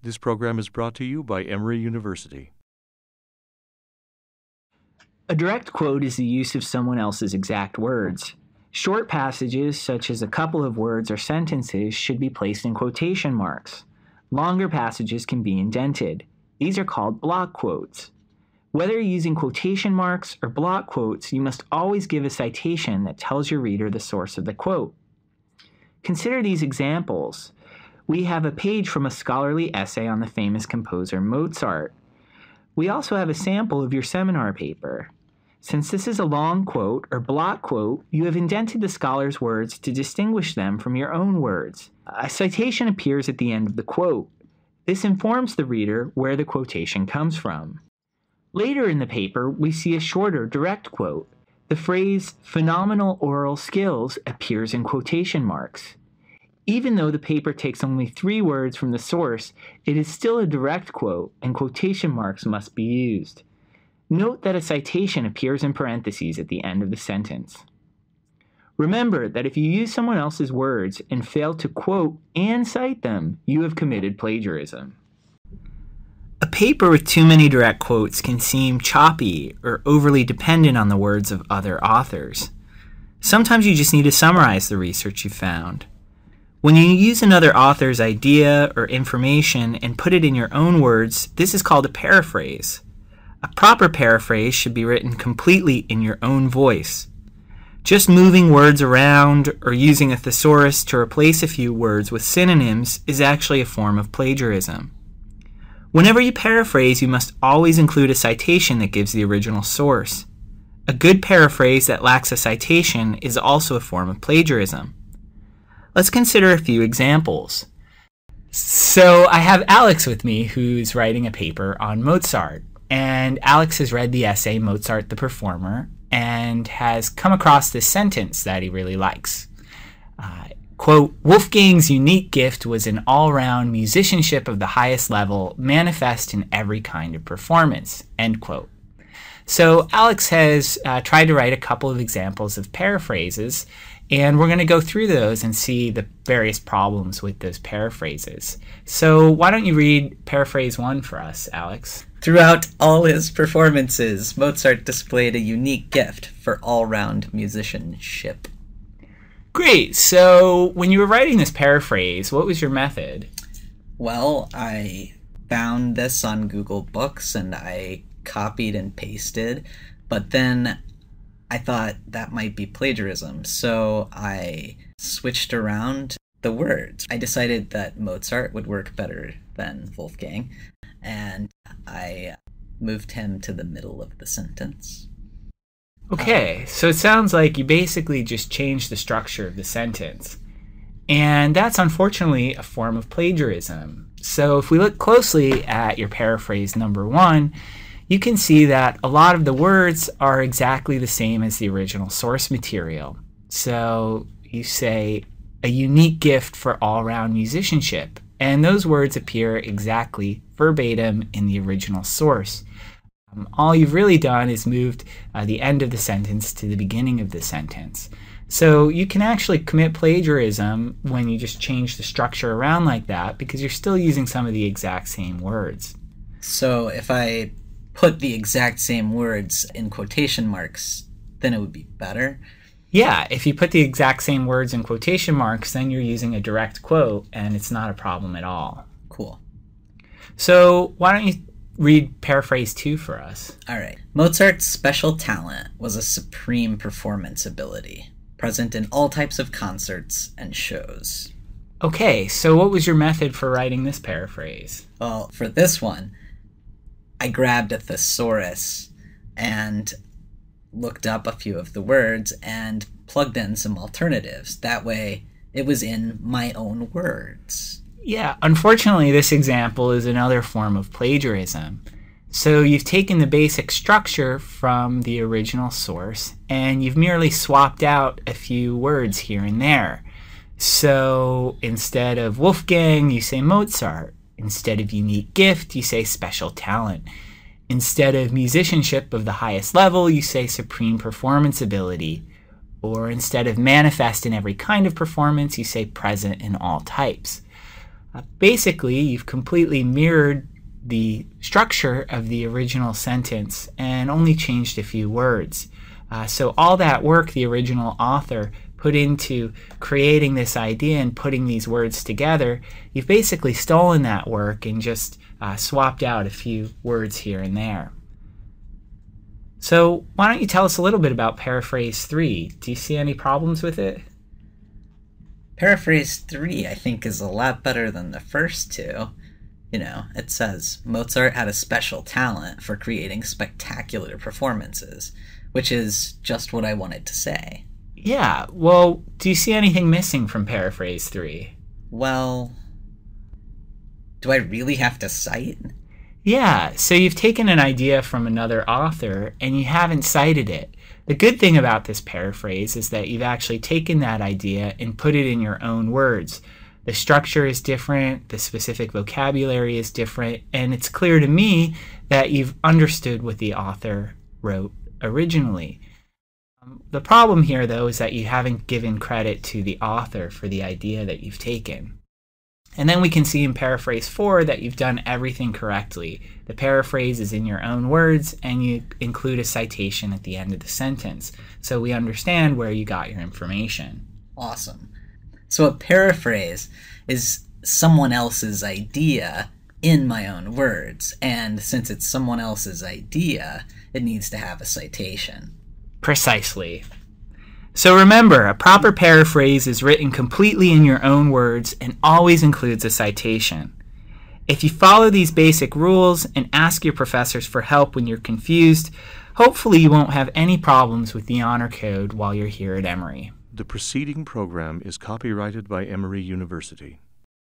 This program is brought to you by Emory University. A direct quote is the use of someone else's exact words. Short passages, such as a couple of words or sentences, should be placed in quotation marks. Longer passages can be indented. These are called block quotes. Whether you're using quotation marks or block quotes, you must always give a citation that tells your reader the source of the quote. Consider these examples. We have a page from a scholarly essay on the famous composer Mozart. We also have a sample of your seminar paper. Since this is a long quote or block quote, you have indented the scholar's words to distinguish them from your own words. A citation appears at the end of the quote. This informs the reader where the quotation comes from. Later in the paper, we see a shorter, direct quote. The phrase "phenomenal oral skills" appears in quotation marks. Even though the paper takes only 3 words from the source, it is still a direct quote, and quotation marks must be used. Note that a citation appears in parentheses at the end of the sentence. Remember that if you use someone else's words and fail to quote and cite them, you have committed plagiarism. A paper with too many direct quotes can seem choppy or overly dependent on the words of other authors. Sometimes you just need to summarize the research you found. When you use another author's idea or information and put it in your own words, this is called a paraphrase. A proper paraphrase should be written completely in your own voice. Just moving words around or using a thesaurus to replace a few words with synonyms is actually a form of plagiarism. Whenever you paraphrase, you must always include a citation that gives the original source. A good paraphrase that lacks a citation is also a form of plagiarism. Let's consider a few examples. So I have Alex with me who's writing a paper on Mozart. And Alex has read the essay Mozart the Performer and has come across this sentence that he really likes. Quote, "Wolfgang's unique gift was an all-round musicianship of the highest level, manifest in every kind of performance." End quote. So Alex has tried to write a couple of examples of paraphrases, and we're going to go through those and see the various problems with those paraphrases. So why don't you read paraphrase 1 for us, Alex? Throughout all his performances, Mozart displayed a unique gift for all-round musicianship. Great. So when you were writing this paraphrase, what was your method? Well, I found this on Google Books and I copied and pasted, but then I thought that might be plagiarism, so I switched around the words. I decided that Mozart would work better than Wolfgang, and I moved him to the middle of the sentence. Okay, so it sounds like you basically just changed the structure of the sentence. And that's unfortunately a form of plagiarism. So if we look closely at your paraphrase number 1, you can see that a lot of the words are exactly the same as the original source material. So you say, "a unique gift for all-round musicianship," and those words appear exactly verbatim in the original source. All you've really done is moved the end of the sentence to the beginning of the sentence. So you can actually commit plagiarism when you just change the structure around like that because you're still using some of the exact same words. So if I put the exact same words in quotation marks, then it would be better? Yeah, if you put the exact same words in quotation marks, then you're using a direct quote and it's not a problem at all. Cool. So why don't you read paraphrase 2 for us? All right. Mozart's special talent was a supreme performance ability, present in all types of concerts and shows. Okay, so what was your method for writing this paraphrase? Well, for this one, I grabbed a thesaurus and looked up a few of the words and plugged in some alternatives. That way, it was in my own words. Yeah, unfortunately, this example is another form of plagiarism. So you've taken the basic structure from the original source and you've merely swapped out a few words here and there. So instead of Wolfgang, you say Mozart. Instead of unique gift, you say special talent. Instead of musicianship of the highest level, you say supreme performance ability. Or instead of manifest in every kind of performance, you say present in all types. Basically, you've completely mirrored the structure of the original sentence and only changed a few words. So all that work the original author put into creating this idea and putting these words together, you've basically stolen that work and just swapped out a few words here and there. So why don't you tell us a little bit about Paraphrase 3? Do you see any problems with it? Paraphrase 3, I think, is a lot better than the first two. You know, it says, Mozart had a special talent for creating spectacular performances, which is just what I wanted to say. Yeah, well, do you see anything missing from Paraphrase 3? Well, do I really have to cite? Yeah, so you've taken an idea from another author and you haven't cited it. The good thing about this paraphrase is that you've actually taken that idea and put it in your own words. The structure is different, the specific vocabulary is different, and it's clear to me that you've understood what the author wrote originally. The problem here, though, is that you haven't given credit to the author for the idea that you've taken. And then we can see in Paraphrase 4 that you've done everything correctly. The paraphrase is in your own words, and you include a citation at the end of the sentence. So we understand where you got your information. Awesome. So a paraphrase is someone else's idea in my own words. And since it's someone else's idea, it needs to have a citation. Precisely. So remember, a proper paraphrase is written completely in your own words and always includes a citation. If you follow these basic rules and ask your professors for help when you're confused, hopefully you won't have any problems with the honor code while you're here at Emory. The preceding program is copyrighted by Emory University.